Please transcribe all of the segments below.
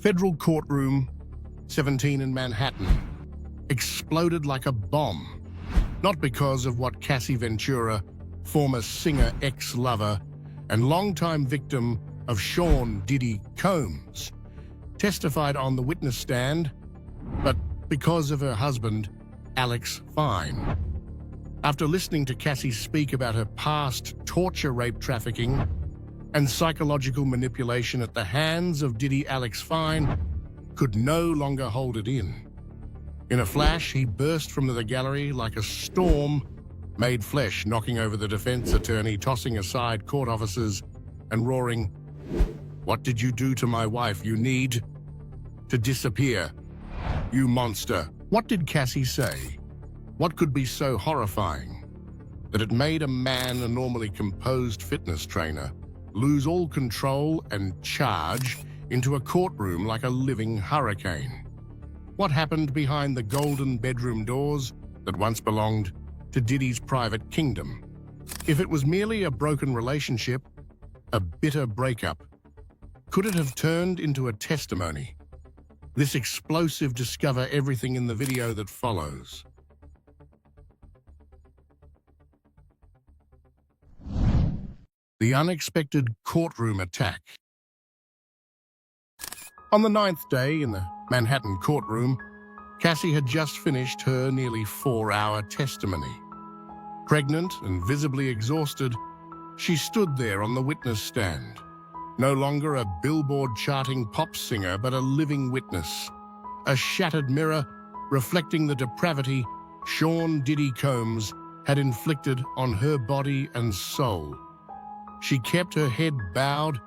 Federal Courtroom 17 in Manhattan exploded like a bomb, not because of what Cassie Ventura, former singer ex-lover and longtime victim of Sean Diddy Combs, testified on the witness stand, but because of her husband, Alex Fine. After listening to Cassie speak about her past torture, rape, trafficking, and psychological manipulation at the hands of Diddy, Alex Fine could no longer hold it in. In a flash, he burst from the gallery like a storm made flesh, knocking over the defense attorney, tossing aside court officers, and roaring, "What did you do to my wife? You need to disappear, you monster." What did Cassie say? What could be so horrifying that it made a man, a normally composed fitness trainer, lose all control and charge into a courtroom like a living hurricane? What happened behind the golden bedroom doors that once belonged to Diddy's private kingdom? If it was merely a broken relationship, a bitter breakup, could it have turned into a testimony? This explosive discover everything in the video that follows. The unexpected courtroom attack. On the 9th day in the Manhattan courtroom, Cassie had just finished her nearly 4-hour testimony. Pregnant and visibly exhausted, she stood there on the witness stand, no longer a billboard-charting pop singer, but a living witness, a shattered mirror reflecting the depravity Sean Diddy Combs had inflicted on her body and soul. She kept her head bowed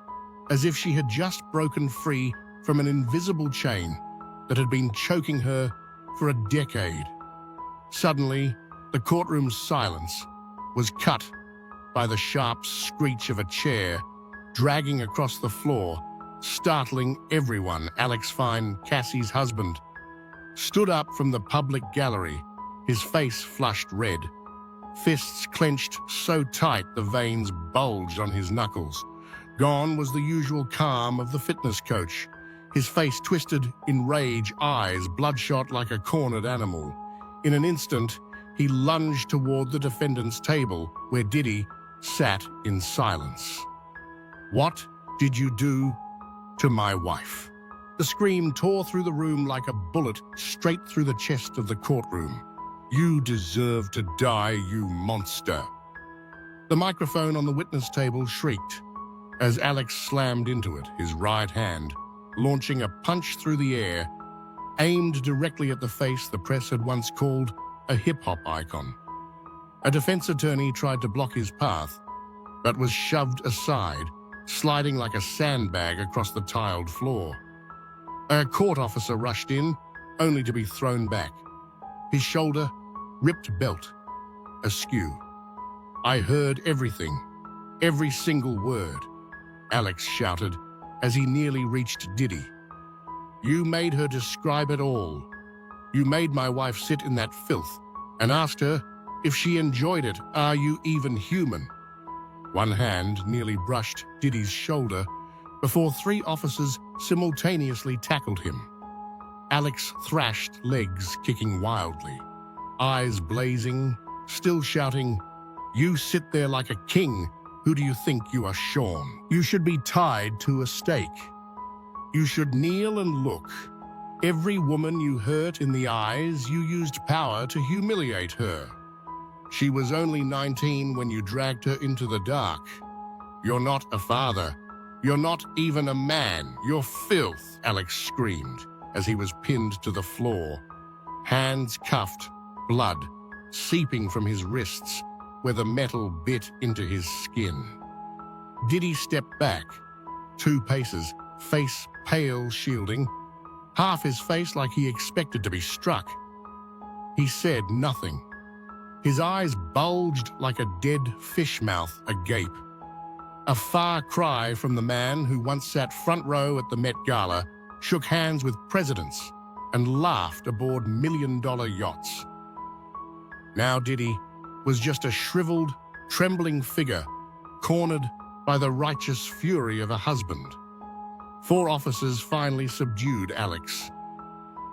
as if she had just broken free from an invisible chain that had been choking her for a decade. Suddenly, the courtroom's silence was cut by the sharp screech of a chair dragging across the floor, startling everyone. Alex Fine, Cassie's husband, stood up from the public gallery, his face flushed red, fists clenched so tight the veins bulged on his knuckles. Gone was the usual calm of the fitness coach, his face twisted in rage, eyes bloodshot like a cornered animal. In an instant, he lunged toward the defendant's table where Diddy sat in silence. "What did you do to my wife?" The scream tore through the room like a bullet straight through the chest of the courtroom. "You deserve to die, you monster." The microphone on the witness table shrieked as Alex slammed into it, his right hand launching a punch through the air, aimed directly at the face the press had once called a hip-hop icon. A defense attorney tried to block his path, but was shoved aside, sliding like a sandbag across the tiled floor. A court officer rushed in, only to be thrown back, his shoulder ripped belt askew. "I heard everything, every single word," Alex shouted as he nearly reached Diddy. "You made her describe it all. You made my wife sit in that filth and asked her if she enjoyed it. Are you even human?" One hand nearly brushed Diddy's shoulder before 3 officers simultaneously tackled him. Alex thrashed legs, kicking wildly, eyes blazing, still shouting, "You sit there like a king. Who do you think you are, Sean? You should be tied to a stake. You should kneel and look. Every woman you hurt in the eyes, you used power to humiliate her. She was only 19 when you dragged her into the dark. You're not a father. You're not even a man. You're filth," Alex screamed as he was pinned to the floor, hands cuffed, blood seeping from his wrists where the metal bit into his skin. Diddy stepped back 2 paces, face pale, shielding, half his face like he expected to be struck. He said nothing. His eyes bulged like a dead fish mouth agape. A far cry from the man who once sat front row at the Met Gala, shook hands with presidents, and laughed aboard million-dollar yachts. Now Diddy was just a shriveled, trembling figure, cornered by the righteous fury of a husband. 4 officers finally subdued Alex.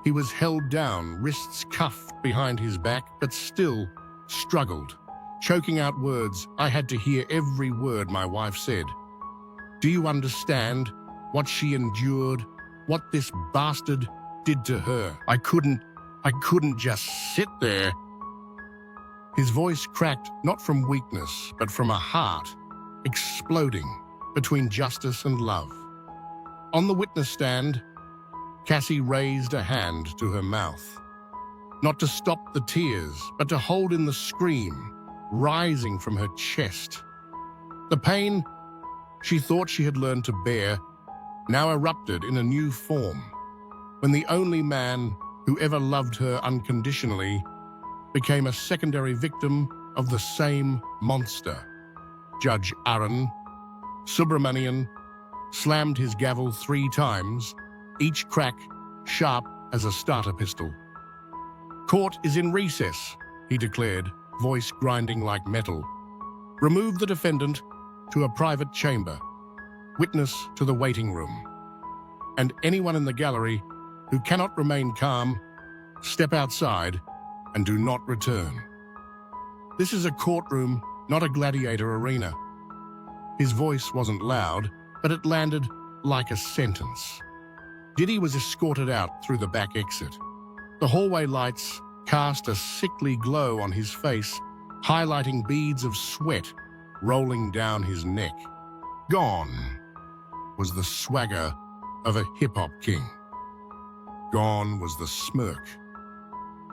He was held down, wrists cuffed behind his back, but still struggled, choking out words. I had to hear every word my wife said. Do you understand what she endured? What this bastard did to her? I couldn't just sit there. His voice cracked not from weakness, but from a heart exploding between justice and love. On the witness stand, Cassie raised a hand to her mouth, not to stop the tears, but to hold in the scream rising from her chest. The pain she thought she had learned to bear now erupted in a new form, when the only man who ever loved her unconditionally became a secondary victim of the same monster. Judge Arun Subramanian slammed his gavel 3 times, each crack sharp as a starter pistol. Court is in recess, he declared, voice grinding like metal. Remove the defendant to a private chamber, witness to the waiting room. And anyone in the gallery who cannot remain calm, step outside and do not return. This is a courtroom, not a gladiator arena. His voice wasn't loud, but it landed like a sentence. Diddy was escorted out through the back exit. The hallway lights cast a sickly glow on his face, highlighting beads of sweat rolling down his neck. Gone was the swagger of a hip-hop king. Gone was the smirk.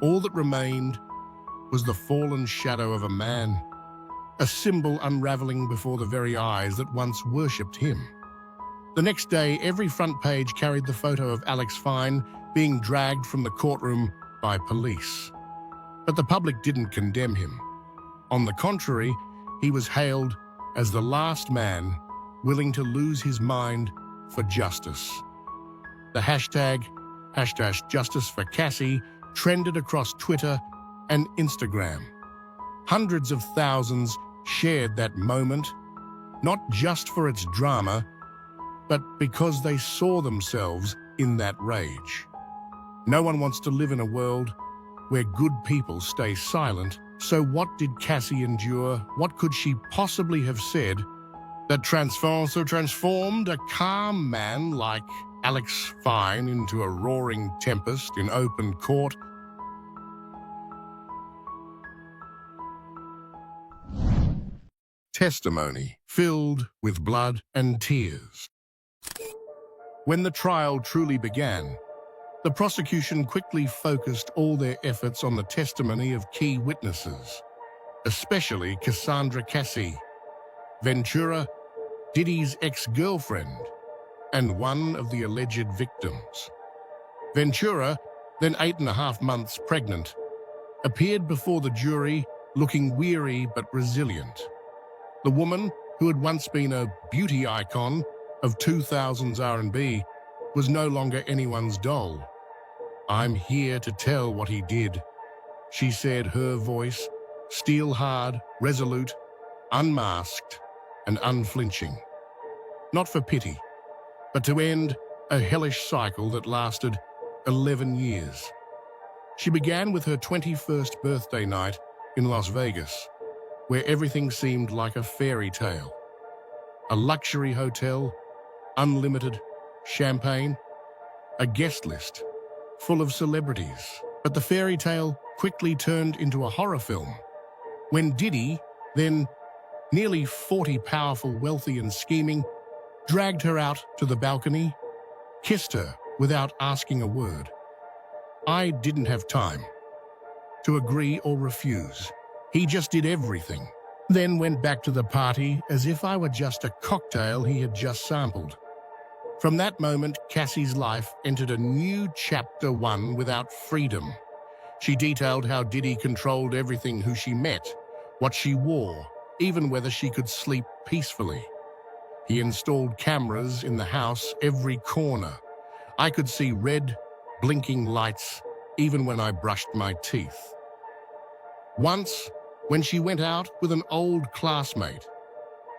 All that remained was the fallen shadow of a man, a symbol unraveling before the very eyes that once worshipped him. The next day, every front page carried the photo of Alex Fine being dragged from the courtroom by police. But the public didn't condemn him. On the contrary, he was hailed as the last man willing to lose his mind for justice. The hashtag Justice for Cassie trended across Twitter and Instagram. Hundreds of thousands shared that moment, not just for its drama, but because they saw themselves in that rage. No one wants to live in a world where good people stay silent. So what did Cassie endure? What could she possibly have said that transformed a calm man like Alex Fine into a roaring tempest in open court? Testimony filled with blood and tears. When the trial truly began, the prosecution quickly focused all their efforts on the testimony of key witnesses, especially Cassie Ventura, Diddy's ex-girlfriend, and one of the alleged victims. Ventura, then 8.5 months pregnant, appeared before the jury looking weary but resilient. The woman, who had once been a beauty icon of 2000s R&B, was no longer anyone's doll. I'm here to tell what he did, she said, her voice steel-hard, resolute, unmasked, and unflinching. Not for pity, but to end a hellish cycle that lasted 11 years. She began with her 21st birthday night in Las Vegas, where everything seemed like a fairy tale. A luxury hotel, unlimited champagne, a guest list full of celebrities. But the fairy tale quickly turned into a horror film when Diddy, then nearly 40, powerful, wealthy, and scheming, dragged her out to the balcony, kissed her without asking a word. I didn't have time to agree or refuse. He just did everything, then went back to the party as if I were just a cocktail he had just sampled. From that moment, Cassie's life entered a new chapter, one without freedom. She detailed how Diddy controlled everything: who she met, what she wore, even whether she could sleep peacefully. He installed cameras in the house, every corner. I could see red, blinking lights even when I brushed my teeth. Once, when she went out with an old classmate,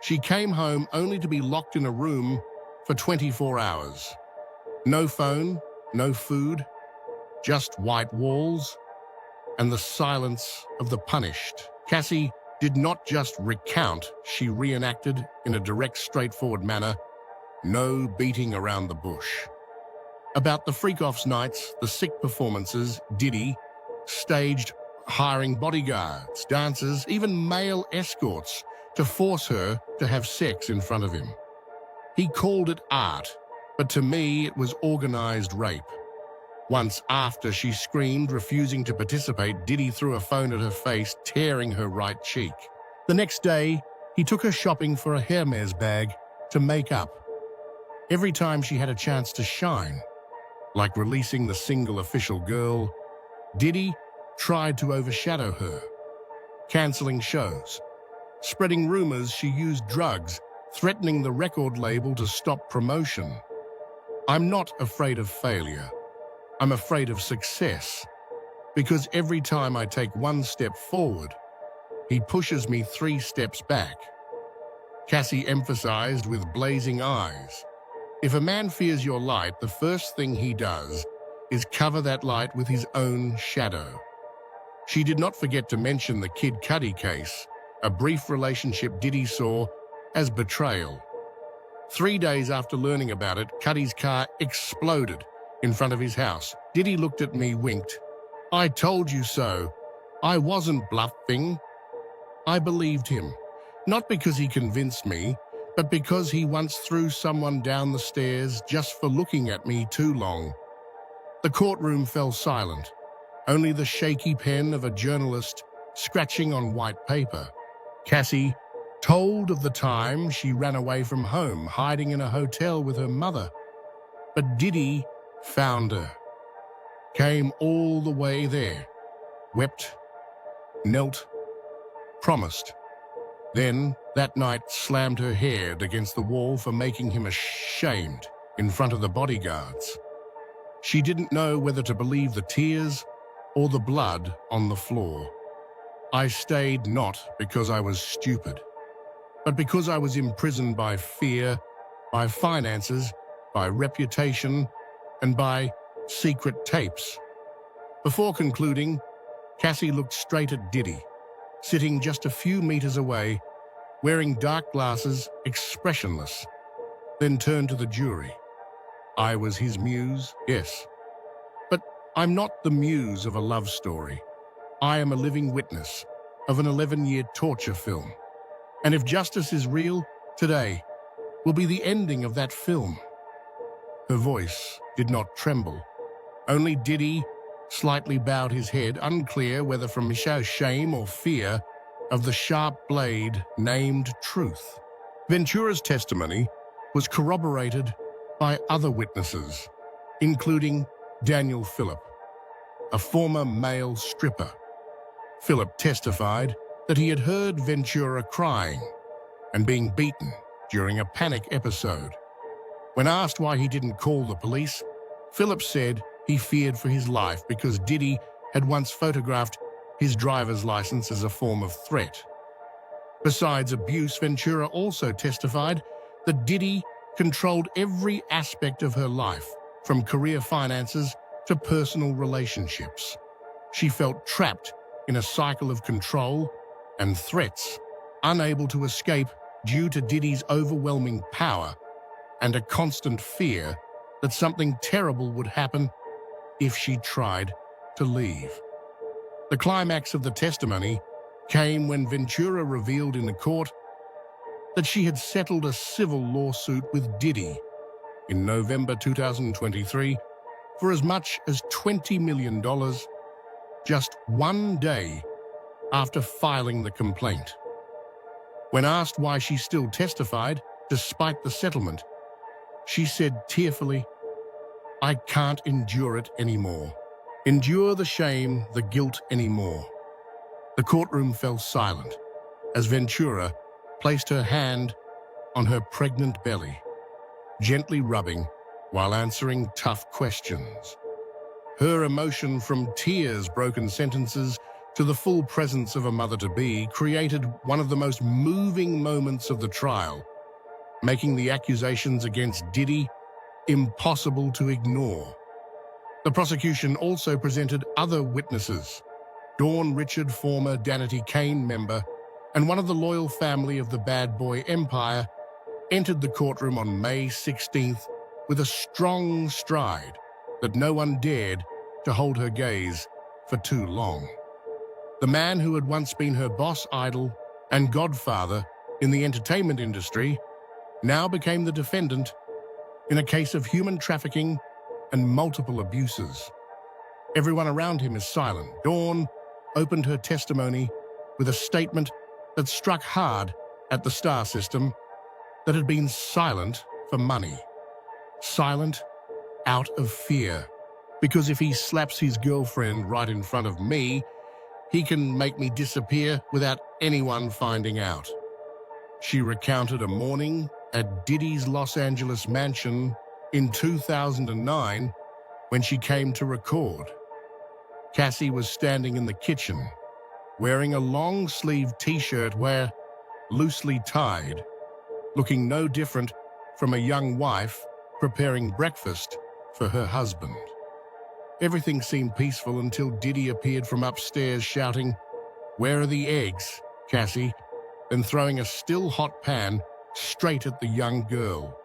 she came home only to be locked in a room for 24 hours. No phone, no food, just white walls and the silence of the punished. Cassie did not just recount, she reenacted in a direct, straightforward manner, no beating around the bush. About the freak-offs nights, the sick performances, Diddy staged hiring bodyguards, dancers, even male escorts to force her to have sex in front of him. He called it art, but to me it was organized rape. Once, after she screamed, refusing to participate, Diddy threw a phone at her face, tearing her right cheek. The next day, he took her shopping for a Hermes bag to make up. Every time she had a chance to shine, like releasing the single official girl, Diddy tried to overshadow her, canceling shows, spreading rumors she used drugs, threatening the record label to stop promotion. I'm not afraid of failure. I'm afraid of success, because every time I take one step forward, he pushes me 3 steps back. Cassie emphasized with blazing eyes, if a man fears your light, the first thing he does is cover that light with his own shadow. She did not forget to mention the Kid Cudi case, a brief relationship Diddy saw as betrayal. 3 days after learning about it, Cudi's car exploded in front of his house. Diddy looked at me, winked. I told you so. I wasn't bluffing. I believed him, not because he convinced me, but because he once threw someone down the stairs just for looking at me too long. The courtroom fell silent, only the shaky pen of a journalist scratching on white paper. Cassie told of the time she ran away from home, hiding in a hotel with her mother. But Diddy found her, came all the way there, wept, knelt, promised. Then, that night, slammed her head against the wall for making him ashamed in front of the bodyguards. She didn't know whether to believe the tears or the blood on the floor. I stayed not because I was stupid, but because I was imprisoned by fear, by finances, by reputation, and by secret tapes. Before concluding, Cassie looked straight at Diddy, sitting just a few meters away, wearing dark glasses, expressionless, then turned to the jury. I was his muse, yes. But I'm not the muse of a love story. I am a living witness of an 11-year torture film. And if justice is real, today will be the ending of that film. Her voice did not tremble. Only Diddy slightly bowed his head, unclear whether from shame or fear of the sharp blade named truth. Ventura's testimony was corroborated by other witnesses, including Daniel Phillip, a former male stripper. Phillip testified that he had heard Ventura crying and being beaten during a panic episode. When asked why he didn't call the police, Phillip said he feared for his life because Diddy had once photographed his driver's license as a form of threat. Besides abuse, Ventura also testified that Diddy controlled every aspect of her life, from career finances to personal relationships. She felt trapped in a cycle of control and threats, unable to escape due to Diddy's overwhelming power and a constant fear that something terrible would happen if she tried to leave. The climax of the testimony came when Ventura revealed in the court that she had settled a civil lawsuit with Diddy in November 2023 for as much as $20 million, just 1 day after filing the complaint. When asked why she still testified despite the settlement, she said tearfully, "I can't endure it anymore. Endure the shame, the guilt anymore." The courtroom fell silent as Ventura placed her hand on her pregnant belly, gently rubbing while answering tough questions. Her emotion, from tears, broken sentences, to the full presence of a mother-to-be, created one of the most moving moments of the trial. making the accusations against Diddy impossible to ignore. The prosecution also presented other witnesses. Dawn Richard, former Danity Kane member, and one of the loyal family of the bad boy empire, entered the courtroom on May 16th with a strong stride that no one dared to hold her gaze for too long. The man who had once been her boss idol and godfather in the entertainment industry now became the defendant in a case of human trafficking and multiple abuses. Everyone around him is silent. Dawn opened her testimony with a statement that struck hard at the star system that had been silent for money. Silent out of fear. Because if he slaps his girlfriend right in front of me, he can make me disappear without anyone finding out. She recounted a morning at Diddy's Los Angeles mansion in 2009 when she came to record. Cassie was standing in the kitchen, wearing a long-sleeved t-shirt loosely tied, looking no different from a young wife preparing breakfast for her husband. Everything seemed peaceful until Diddy appeared from upstairs shouting, "Where are the eggs, Cassie?" and throwing a still-hot pan straight at the young girl.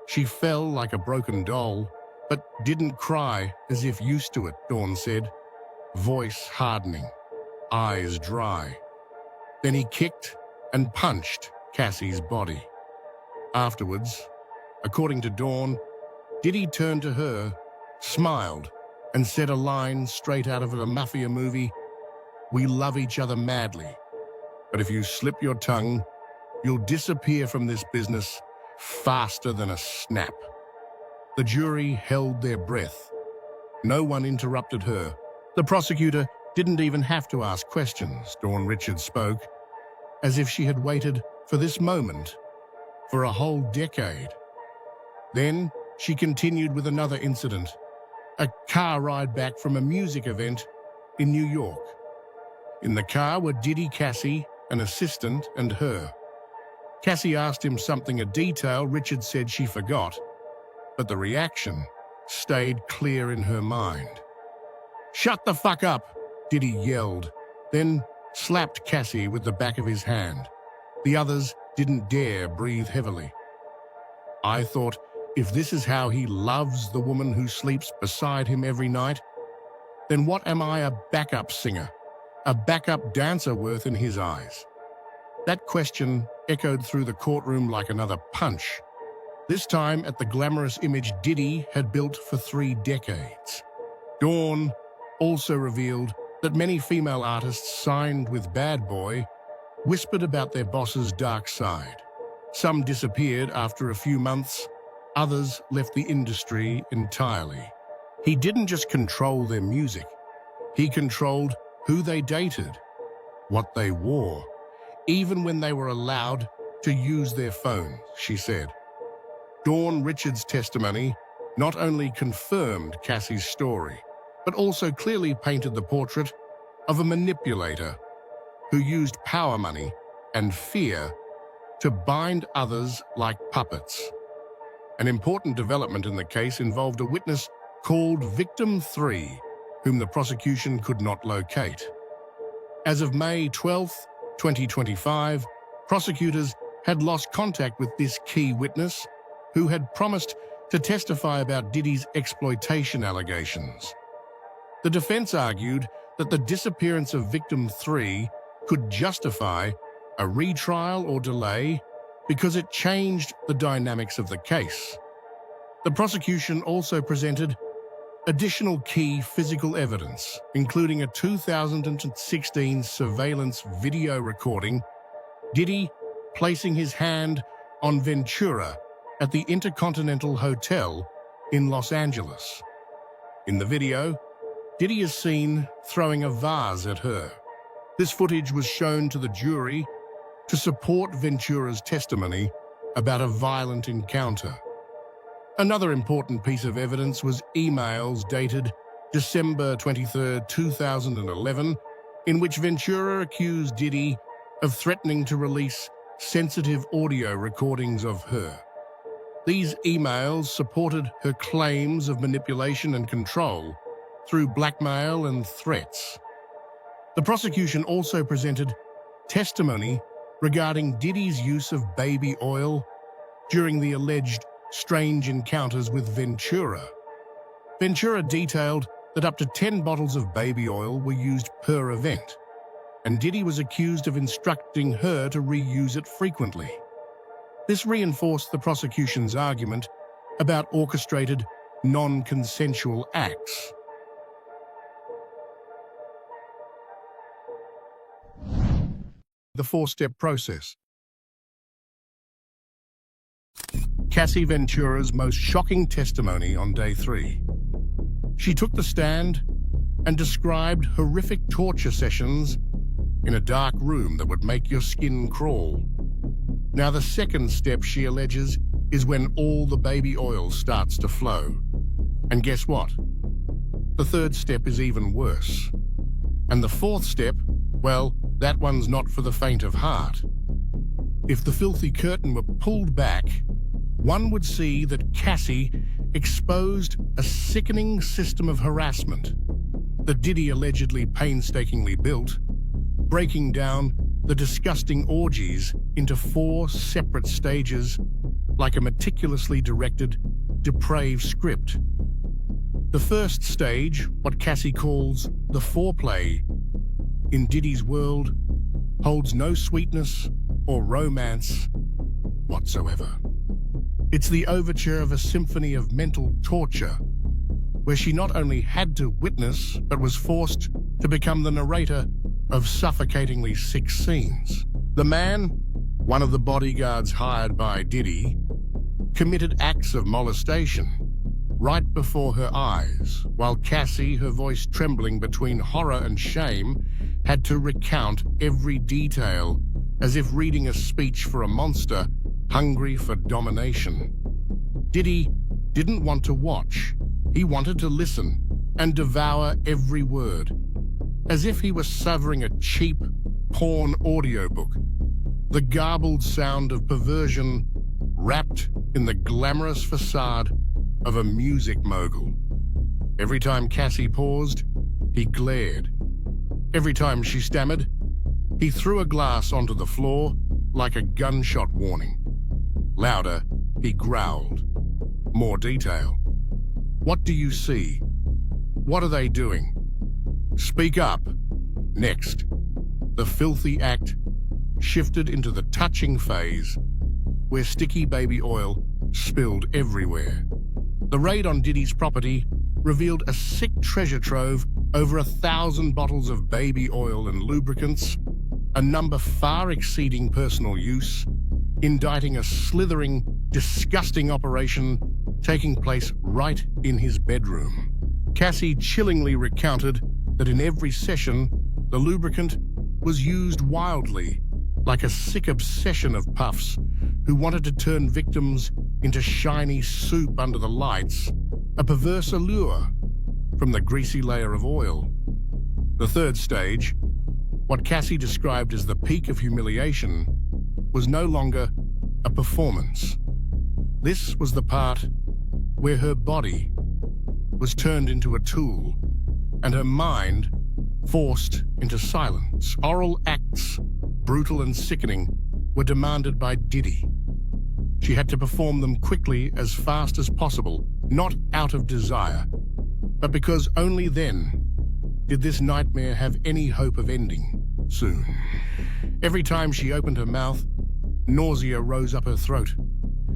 She fell like a broken doll, but didn't cry as if used to it, Dawn said, voice hardening, eyes dry. Then he kicked and punched Cassie's body. Afterwards, according to Dawn, Diddy turned to her, smiled, and said a line straight out of a mafia movie, "We love each other madly, but if you slip your tongue, you'll disappear from this business faster than a snap." The jury held their breath. No one interrupted her. The prosecutor didn't even have to ask questions. Dawn Richard spoke, as if she had waited for this moment for a whole decade. Then she continued with another incident, a car ride back from a music event in New York. In the car were Diddy, Cassie, an assistant, and her. Cassie asked him something, a detail Richard said she forgot, but the reaction stayed clear in her mind. "Shut the fuck up," Diddy yelled, then slapped Cassie with the back of his hand. The others didn't dare breathe heavily. "I thought, if this is how he loves the woman who sleeps beside him every night, then what am I, a backup singer, a backup dancer worth in his eyes?" That question echoed through the courtroom like another punch, this time at the glamorous image Diddy had built for 3 decades. Dawn also revealed that many female artists signed with Bad Boy whispered about their boss's dark side. Some disappeared after a few months, others left the industry entirely. He didn't just control their music, he controlled who they dated, what they wore, even when they were allowed to use their phones, she said. Dawn Richard's testimony not only confirmed Cassie's story, but also clearly painted the portrait of a manipulator who used power, money, and fear to bind others like puppets. An important development in the case involved a witness called Victim 3, whom the prosecution could not locate. As of May 12, 2025, prosecutors had lost contact with this key witness, who had promised to testify about Diddy's exploitation allegations. The defense argued that the disappearance of Victim 3 could justify a retrial or delay because it changed the dynamics of the case. The prosecution also presented additional key physical evidence, including a 2016 surveillance video recording, Diddy placing his hand on Ventura at the Intercontinental Hotel in Los Angeles. In the video, Diddy is seen throwing a vase at her. This footage was shown to the jury to support Ventura's testimony about a violent encounter. Another important piece of evidence was emails dated December 23, 2011, in which Ventura accused Diddy of threatening to release sensitive audio recordings of her. These emails supported her claims of manipulation and control through blackmail and threats. The prosecution also presented testimony regarding Diddy's use of baby oil during the alleged strange encounters with Ventura. Ventura detailed that up to 10 bottles of baby oil were used per event, and Diddy was accused of instructing her to reuse it frequently. This reinforced the prosecution's argument about orchestrated, non-consensual acts. The four-step process. Cassie Ventura's most shocking testimony on day 3. She took the stand and described horrific torture sessions in a dark room that would make your skin crawl. Now, the second step, she alleges, is when all the baby oil starts to flow. And guess what? The third step is even worse. And the fourth step, well, that one's not for the faint of heart. If the filthy curtain were pulled back, one would see that Cassie exposed a sickening system of harassment that Diddy allegedly painstakingly built, breaking down the disgusting orgies into 4 separate stages like a meticulously directed, depraved script. The first stage, what Cassie calls the foreplay, in Diddy's world, holds no sweetness or romance whatsoever. It's the overture of a symphony of mental torture, where she not only had to witness, but was forced to become the narrator of suffocatingly sick scenes. The man, one of the bodyguards hired by Diddy, committed acts of molestation right before her eyes, while Cassie, her voice trembling between horror and shame, had to recount every detail as if reading a speech for a monster hungry for domination. Diddy didn't want to watch. He wanted to listen and devour every word, as if he was savoring a cheap porn audiobook, the garbled sound of perversion wrapped in the glamorous facade of a music mogul. Every time Cassie paused, he glared. Every time she stammered, he threw a glass onto the floor like a gunshot warning. Louder, he growled. More detail. What do you see? What are they doing? Speak up. Next, the filthy act shifted into the touching phase, where sticky baby oil spilled everywhere. The raid on Diddy's property revealed a sick treasure trove, over 1,000 bottles of baby oil and lubricants, a number far exceeding personal use, indicting a slithering, disgusting operation taking place right in his bedroom. Cassie chillingly recounted that in every session, the lubricant was used wildly, like a sick obsession of puffs who wanted to turn victims into shiny soup under the lights, a perverse allure from the greasy layer of oil. The third stage, what Cassie described as the peak of humiliation, was no longer a performance. This was the part where her body was turned into a tool and her mind forced into silence. Oral acts, brutal and sickening, were demanded by Diddy. She had to perform them quickly, as fast as possible, not out of desire, but because only then did this nightmare have any hope of ending soon. Every time she opened her mouth, nausea rose up her throat.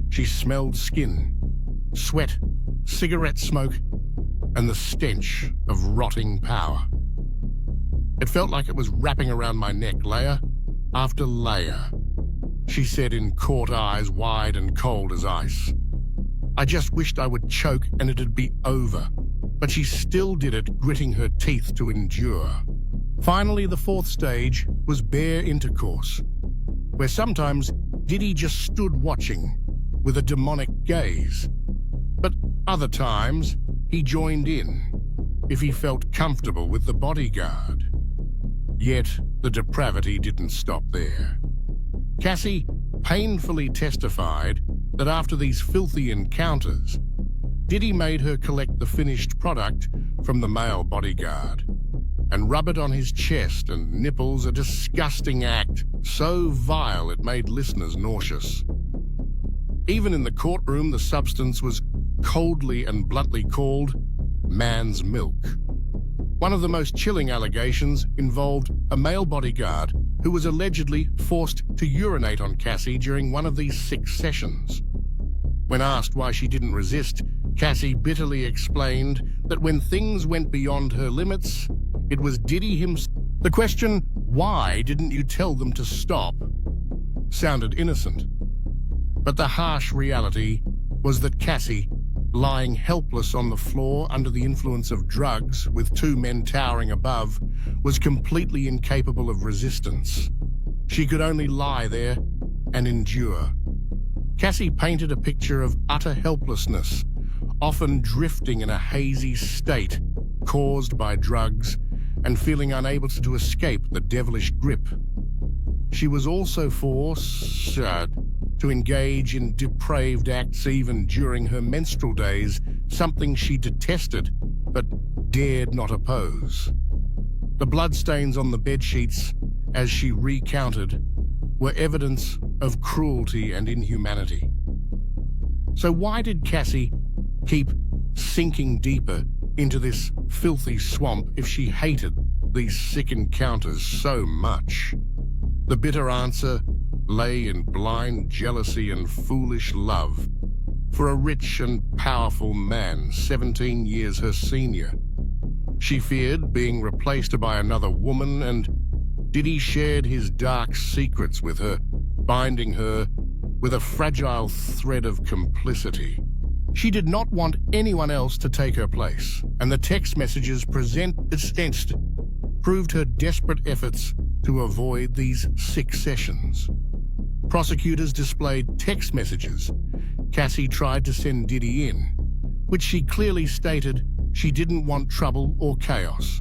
She smelled skin, sweat, cigarette smoke, and the stench of rotting power. It felt like it was wrapping around my neck, layer after layer, she said in court eyes wide and cold as ice. I just wished I would choke and it'd be over, but she still did it, gritting her teeth to endure. Finally, the fourth stage was bare intercourse, where sometimes Diddy just stood watching with a demonic gaze, but other times he joined in if he felt comfortable with the bodyguard. Yet the depravity didn't stop there. Cassie painfully testified that after these filthy encounters, Diddy made her collect the finished product from the male bodyguard and rub it on his chest and nipples, a disgusting act so vile it made listeners nauseous. Even in the courtroom, the substance was coldly and bluntly called man's milk. One of the most chilling allegations involved a male bodyguard who was allegedly forced to urinate on Cassie during one of these 6 sessions. When asked why she didn't resist, Cassie bitterly explained that when things went beyond her limits, it was Diddy himself. The question, "Why didn't you tell them to stop?" sounded innocent. But the harsh reality was that Cassie, lying helpless on the floor under the influence of drugs with 2 men towering above, was completely incapable of resistance. She could only lie there and endure. Cassie painted a picture of utter helplessness, often drifting in a hazy state caused by drugs and feeling unable to escape the devilish grip. She was also forced to engage in depraved acts even during her menstrual days, something she detested but dared not oppose. The bloodstains on the bedsheets, as she recounted, were evidence of cruelty and inhumanity. So why did Cassie keep sinking deeper into this filthy swamp if she hated these sick encounters so much? The bitter answer lay in blind jealousy and foolish love for a rich and powerful man 17 years her senior. She feared being replaced by another woman, and Diddy shared his dark secrets with her, binding her with a fragile thread of complicity. She did not want anyone else to take her place, and the text messages presented proved her desperate efforts to avoid these 6 sessions. Prosecutors displayed text messages Cassie tried to send Diddy in, which she clearly stated she didn't want trouble or chaos.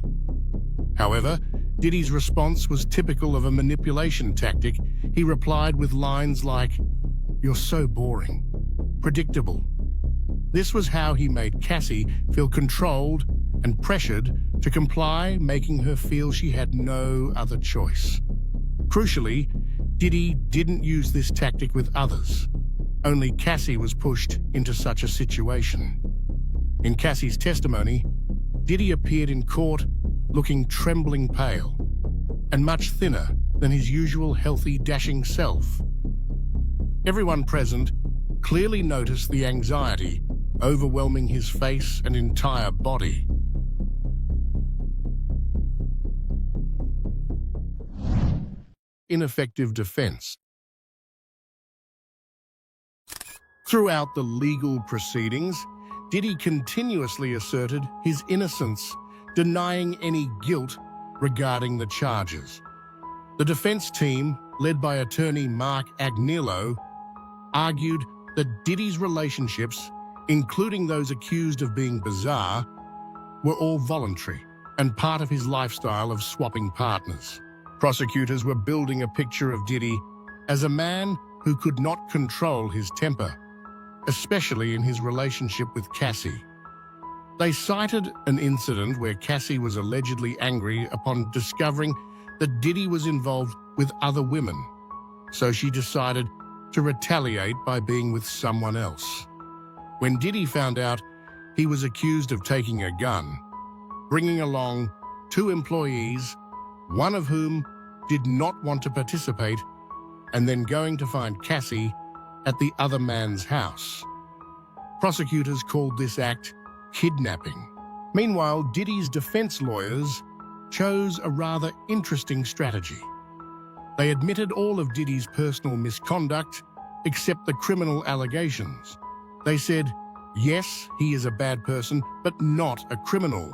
However, Diddy's response was typical of a manipulation tactic. He replied with lines like, "You're so boring, predictable." This was how he made Cassie feel controlled and pressured to comply, making her feel she had no other choice. Crucially, Diddy didn't use this tactic with others. Only Cassie was pushed into such a situation. In Cassie's testimony, Diddy appeared in court looking trembling pale and much thinner than his usual healthy, dashing self. Everyone present clearly noticed the anxiety overwhelming his face and entire body. Ineffective defense. Throughout the legal proceedings, Diddy continuously asserted his innocence, denying any guilt regarding the charges. The defense team, led by attorney Mark Agnello, argued that Diddy's relationships, including those accused of being bizarre, were all voluntary and part of his lifestyle of swapping partners. Prosecutors were building a picture of Diddy as a man who could not control his temper, especially in his relationship with Cassie. They cited an incident where Cassie was allegedly angry upon discovering that Diddy was involved with other women, so she decided to retaliate by being with someone else. When Diddy found out, he was accused of taking a gun, bringing along 2 employees, one of whom did not want to participate, and then going to find Cassie at the other man's house. Prosecutors called this act kidnapping. Meanwhile, Diddy's defense lawyers chose a rather interesting strategy. They admitted all of Diddy's personal misconduct, except the criminal allegations. They said, yes, he is a bad person, but not a criminal.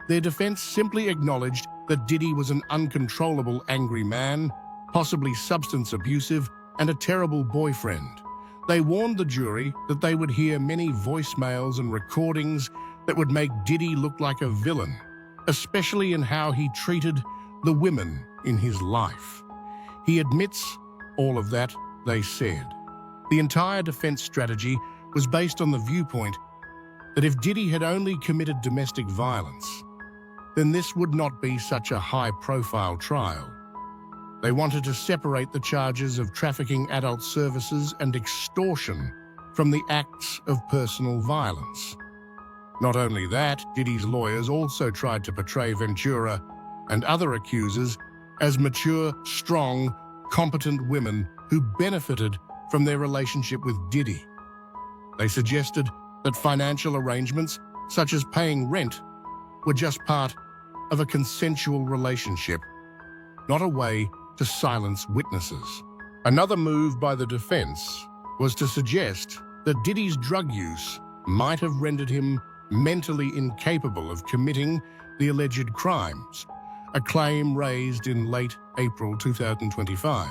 Their defense simply acknowledged that Diddy was an uncontrollable angry man, possibly substance abusive, and a terrible boyfriend. They warned the jury that they would hear many voicemails and recordings that would make Diddy look like a villain, especially in how he treated the women in his life. He admits all of that, they said. The entire defense strategy was based on the viewpoint that if Diddy had only committed domestic violence, then this would not be such a high-profile trial. They wanted to separate the charges of trafficking adult services and extortion from the acts of personal violence. Not only that, Diddy's lawyers also tried to portray Ventura and other accusers as mature, strong, competent women who benefited from their relationship with Diddy. They suggested that financial arrangements, such as paying rent, were just part of a consensual relationship, not a way to silence witnesses. Another move by the defense was to suggest that Diddy's drug use might have rendered him mentally incapable of committing the alleged crimes, a claim raised in late April 2025.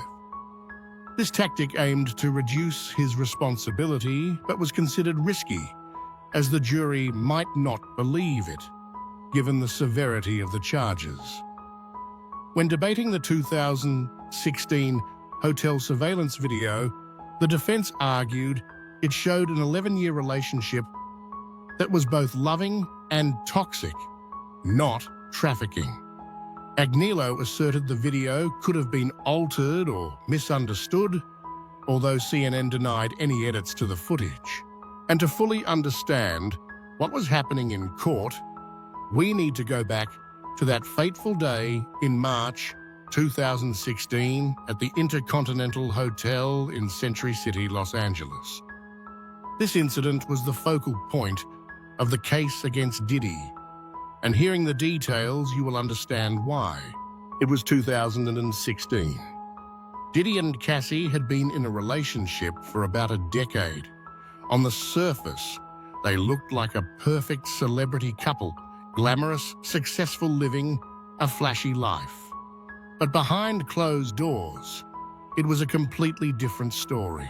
This tactic aimed to reduce his responsibility, but was considered risky, as the jury might not believe it, given the severity of the charges. When debating the 2016 hotel surveillance video, the defense argued it showed an 11-year relationship that was both loving and toxic, not trafficking. Agnello asserted the video could have been altered or misunderstood, although CNN denied any edits to the footage. And to fully understand what was happening in court, we need to go back to that fateful day in March 2016 at the Intercontinental Hotel in Century City, Los Angeles. This incident was the focal point of the case against Diddy, and hearing the details, you will understand why. It was 2016. Diddy and Cassie had been in a relationship for about a decade. On the surface, they looked like a perfect celebrity couple, glamorous, successful living, a flashy life. But behind closed doors, it was a completely different story.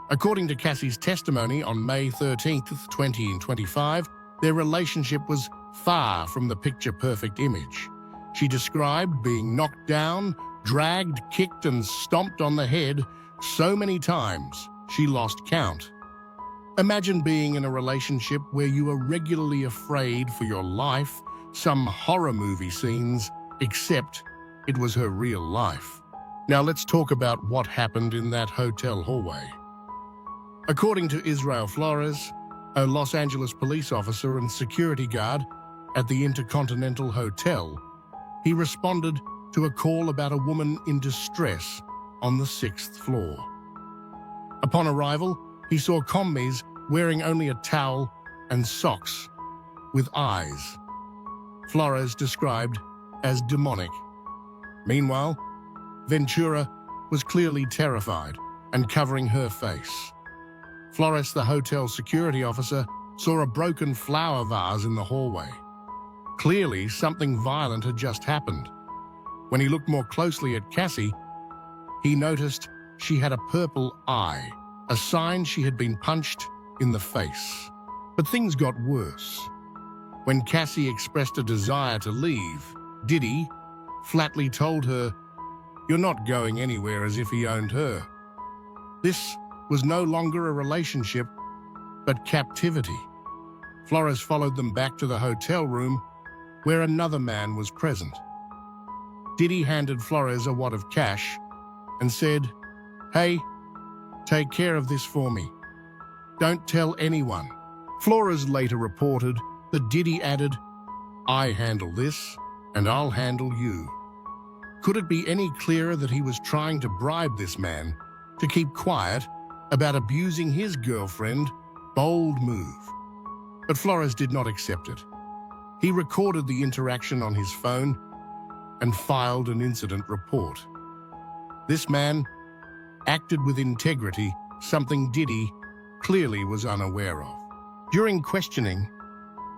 According to Cassie's testimony on May 13, 2025, their relationship was far from the picture-perfect image. She described being knocked down, dragged, kicked, and stomped on the head so many times she lost count. Imagine being in a relationship where you are regularly afraid for your life, some horror movie scenes, except it was her real life. Now let's talk about what happened in that hotel hallway. According to Israel Flores, a Los Angeles police officer and security guard at the Intercontinental Hotel, he responded to a call about a woman in distress on the 6th floor. Upon arrival, he saw commies wearing only a towel and socks, with eyes. Flores described as demonic. Meanwhile, Ventura was clearly terrified and covering her face. Flores, the hotel security officer, saw a broken flower vase in the hallway. Clearly, something violent had just happened. When he looked more closely at Cassie, he noticed she had a purple eye, a sign she had been punched in the face. But things got worse. When Cassie expressed a desire to leave, Diddy flatly told her, "You're not going anywhere," as if he owned her. This was no longer a relationship, but captivity. Flores followed them back to the hotel room, where another man was present. Diddy handed Flores a wad of cash and said, "Hey, take care of this for me. Don't tell anyone." Flores later reported that Diddy added, "I handle this, and I'll handle you." Could it be any clearer that he was trying to bribe this man to keep quiet about abusing his girlfriend? Bold move. But Flores did not accept it. He recorded the interaction on his phone and filed an incident report. This man acted with integrity, something Diddy clearly was unaware of. During questioning,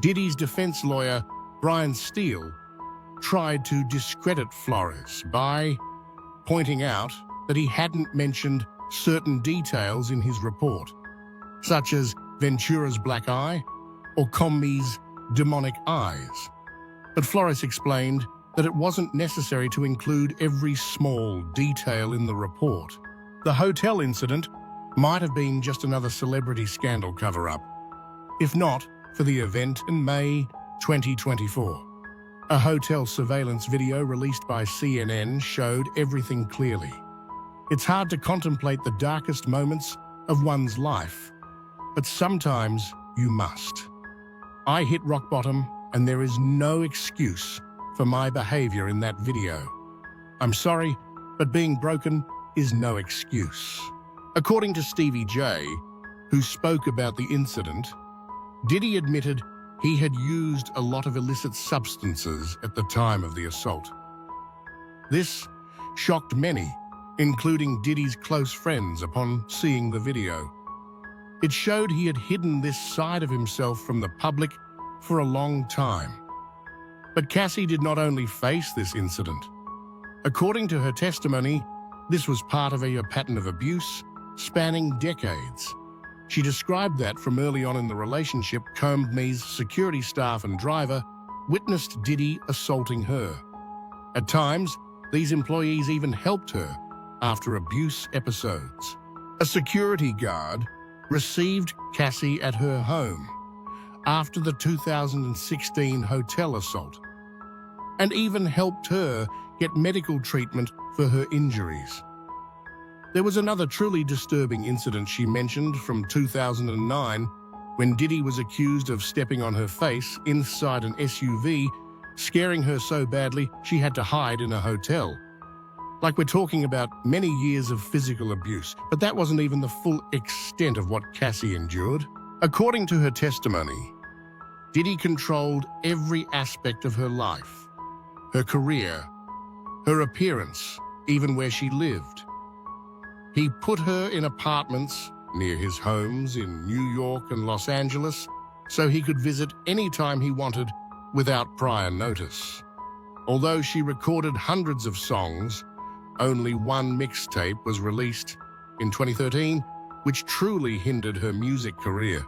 Diddy's defense lawyer, Brian Steele, tried to discredit Flores by pointing out that he hadn't mentioned certain details in his report, such as Ventura's black eye or Comey's demonic eyes. But Flores explained that it wasn't necessary to include every small detail in the report. The hotel incident might have been just another celebrity scandal cover-up, if not for the event in May 2024. A hotel surveillance video released by CNN showed everything clearly. It's hard to contemplate the darkest moments of one's life, but sometimes you must. I hit rock bottom, and there is no excuse for my behavior in that video. I'm sorry, but being broken is no excuse. According to Stevie J, who spoke about the incident, Diddy admitted he had used a lot of illicit substances at the time of the assault. This shocked many, including Diddy's close friends, upon seeing the video. It showed he had hidden this side of himself from the public for a long time. But Cassie did not only face this incident. According to her testimony, this was part of a pattern of abuse spanning decades. She described that from early on in the relationship, Combs' security staff and driver witnessed Diddy assaulting her. At times, these employees even helped her after abuse episodes. A security guard received Cassie at her home after the 2016 hotel assault, and even helped her get medical treatment for her injuries. There was another truly disturbing incident she mentioned from 2009 when Diddy was accused of stepping on her face inside an SUV, scaring her so badly she had to hide in a hotel. Like, we're talking about many years of physical abuse, but that wasn't even the full extent of what Cassie endured. According to her testimony, Diddy controlled every aspect of her life, her career, her appearance, even where she lived. He put her in apartments near his homes in New York and Los Angeles so he could visit anytime he wanted without prior notice. Although she recorded hundreds of songs, only one mixtape was released in 2013, which truly hindered her music career.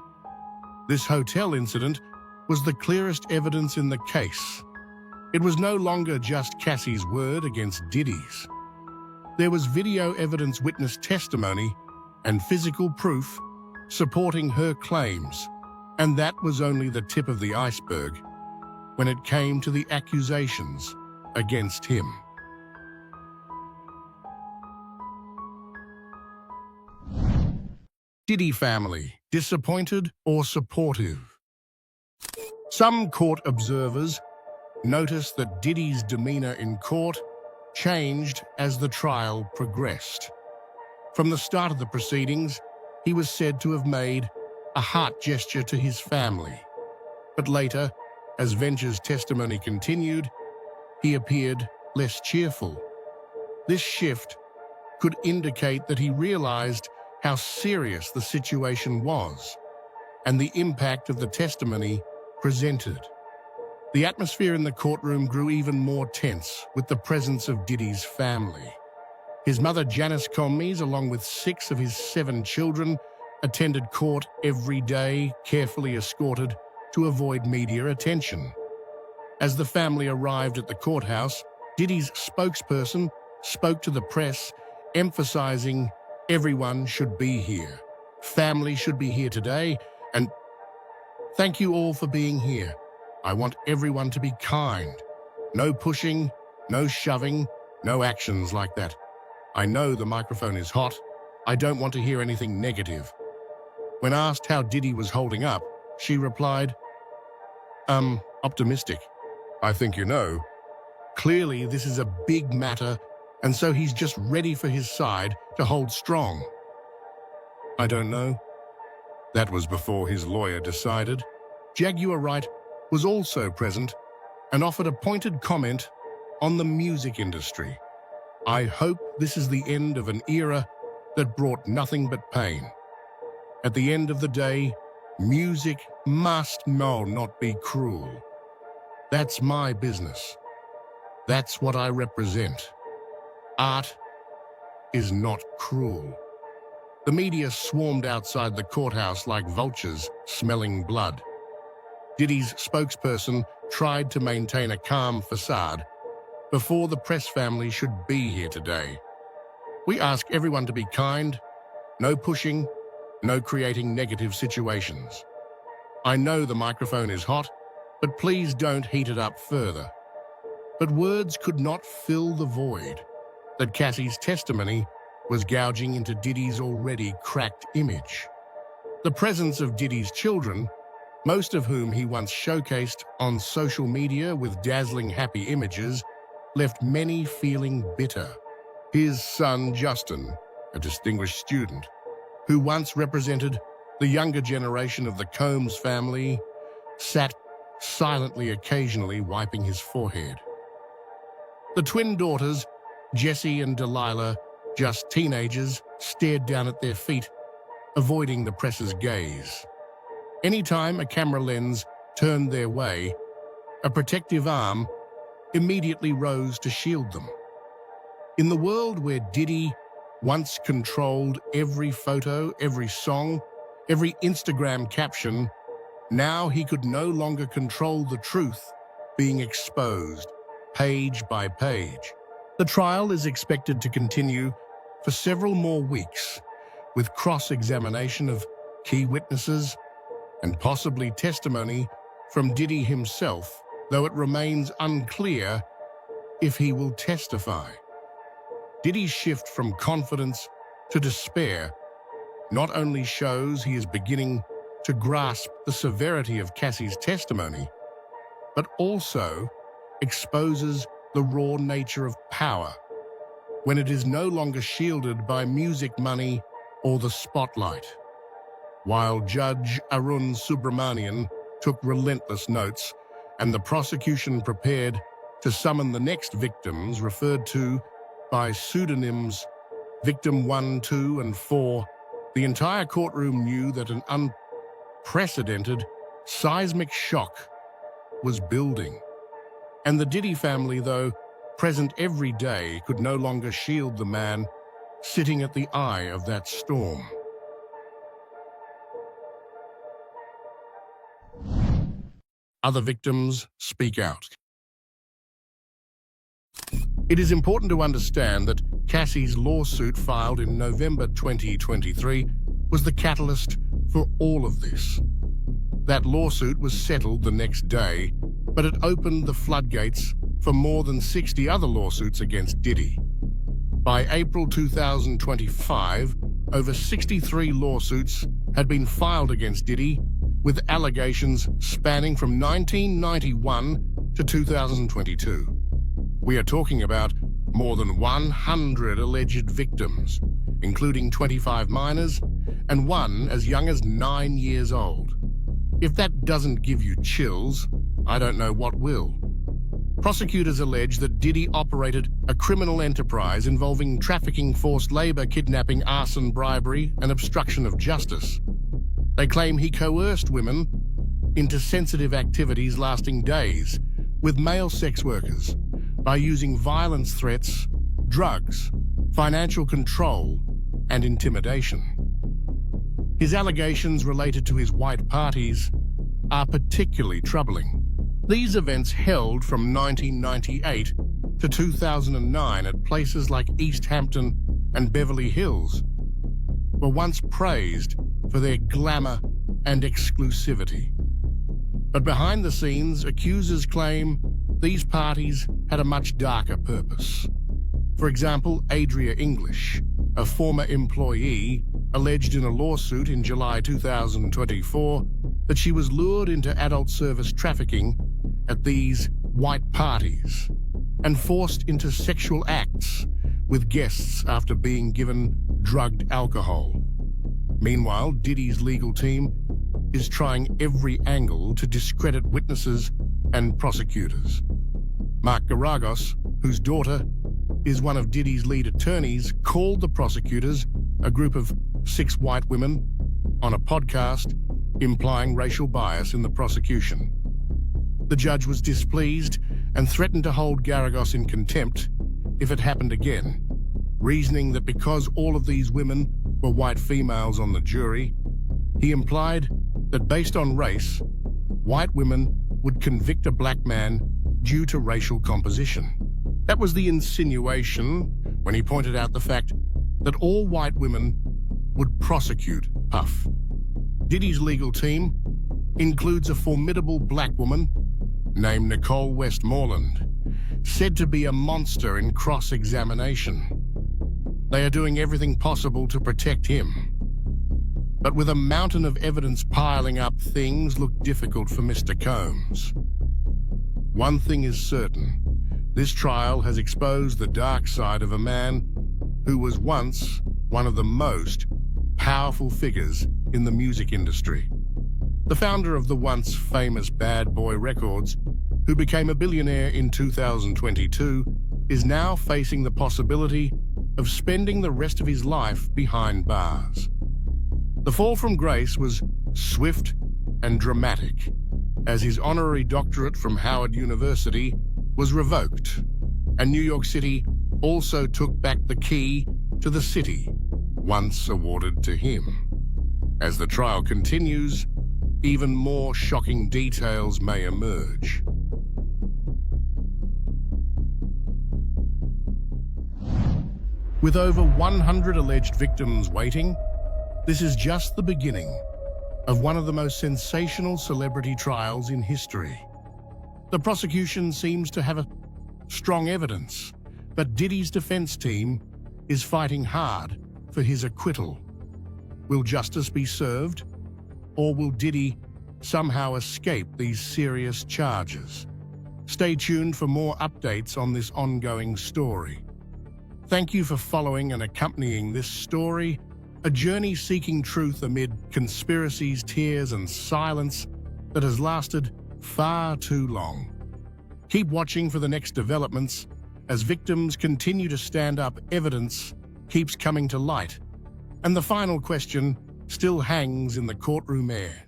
This hotel incident was the clearest evidence in the case. It was no longer just Cassie's word against Diddy's. There was video evidence, witness testimony, and physical proof supporting her claims, and that was only the tip of the iceberg when it came to the accusations against him. Diddy family, disappointed or supportive? Some court observers noticed that Diddy's demeanor in court changed as the trial progressed. From the start of the proceedings, he was said to have made a heart gesture to his family. But later, as Venture's testimony continued, he appeared less cheerful. This shift could indicate that he realized how serious the situation was and the impact of the testimony presented. The atmosphere in the courtroom grew even more tense with the presence of Diddy's family. His mother, Janice Combs, along with 6 of his 7 children, attended court every day, carefully escorted to avoid media attention. As the family arrived at the courthouse, Diddy's spokesperson spoke to the press, emphasizing everyone should be here. Family should be here today, and thank you all for being here. I want everyone to be kind. No pushing, no shoving, no actions like that. I know the microphone is hot. I don't want to hear anything negative. When asked how Diddy was holding up, she replied, optimistic. I think you know. Clearly, this is a big matter, and so he's just ready for his side to hold strong. I don't know. That was before his lawyer decided. Jaguar Wright was also present and offered a pointed comment on the music industry. I hope this is the end of an era that brought nothing but pain. At the end of the day, music must not be cruel. That's my business. That's what I represent. Art is not cruel. The media swarmed outside the courthouse like vultures smelling blood. Diddy's spokesperson tried to maintain a calm facade before the press family should be here today. We ask everyone to be kind, no pushing, no creating negative situations. I know the microphone is hot, but please don't heat it up further. But words could not fill the void that Cassie's testimony was gouging into Diddy's already cracked image. The presence of Diddy's children, most of whom he once showcased on social media with dazzling happy images, left many feeling bitter. His son, Justin, a distinguished student, who once represented the younger generation of the Combs family, sat silently occasionally wiping his forehead. The twin daughters, Jessie and Delilah, just teenagers, stared down at their feet, avoiding the press's gaze. Anytime a camera lens turned their way, a protective arm immediately rose to shield them. In the world where Diddy once controlled every photo, every song, every Instagram caption, now he could no longer control the truth being exposed, page by page. The trial is expected to continue for several more weeks, with cross-examination of key witnesses and possibly testimony from Diddy himself, though it remains unclear if he will testify. Diddy's shift from confidence to despair not only shows he is beginning to grasp the severity of Cassie's testimony, but also exposes the raw nature of power when it is no longer shielded by music money or the spotlight. While Judge Arun Subramanian took relentless notes and the prosecution prepared to summon the next victims referred to by pseudonyms Victim 1, 2, and 4, the entire courtroom knew that an unprecedented seismic shock was building. And the Diddy family, though present every day, could no longer shield the man sitting at the eye of that storm. Other victims speak out. It is important to understand that Cassie's lawsuit filed in November 2023 was the catalyst for all of this. That lawsuit was settled the next day, but it opened the floodgates for more than 60 other lawsuits against Diddy. By April 2025, over 63 lawsuits had been filed against Diddy, with allegations spanning from 1991 to 2022. We are talking about more than 100 alleged victims, including 25 minors and one as young as 9 years old. If that doesn't give you chills, I don't know what will. Prosecutors allege that Diddy operated a criminal enterprise involving trafficking, forced labor, kidnapping, arson, bribery, and obstruction of justice. They claim he coerced women into sensitive activities lasting days with male sex workers by using violence threats, drugs, financial control, and intimidation. His allegations related to his white parties are particularly troubling. These events, held from 1998 to 2009 at places like East Hampton and Beverly Hills, were once praised for their glamour and exclusivity. But behind the scenes, accusers claim these parties had a much darker purpose. For example, Adria English, a former employee, alleged in a lawsuit in July 2024 that she was lured into adult service trafficking at these white parties and forced into sexual acts with guests after being given drugged alcohol. Meanwhile, Diddy's legal team is trying every angle to discredit witnesses and prosecutors. Mark Garagos, whose daughter is one of Diddy's lead attorneys, called the prosecutors, a group of 6 white women, on a podcast, implying racial bias in the prosecution. The judge was displeased and threatened to hold Garagos in contempt if it happened again, reasoning that because all of these women were white females on the jury, he implied that based on race, white women would convict a black man due to racial composition. That was the insinuation when he pointed out the fact that all white women would prosecute Puff. Diddy's legal team includes a formidable black woman named Nicole Westmoreland, said to be a monster in cross-examination. They are doing everything possible to protect him. But with a mountain of evidence piling up, things look difficult for Mr. Combs. One thing is certain: this trial has exposed the dark side of a man who was once one of the most powerful figures in the music industry. The founder of the once famous Bad Boy Records, who became a billionaire in 2022, is now facing the possibility of spending the rest of his life behind bars. The fall from grace was swift and dramatic, as his honorary doctorate from Howard University was revoked, and New York City also took back the key to the city once awarded to him. As the trial continues, even more shocking details may emerge. With over 100 alleged victims waiting, this is just the beginning of one of the most sensational celebrity trials in history. The prosecution seems to have strong evidence, but Diddy's defense team is fighting hard for his acquittal. Will justice be served, or will Diddy somehow escape these serious charges? Stay tuned for more updates on this ongoing story. Thank you for following and accompanying this story, a journey seeking truth amid conspiracies, tears, and silence that has lasted far too long. Keep watching for the next developments as victims continue to stand up, evidence keeps coming to light, and the final question still hangs in the courtroom air.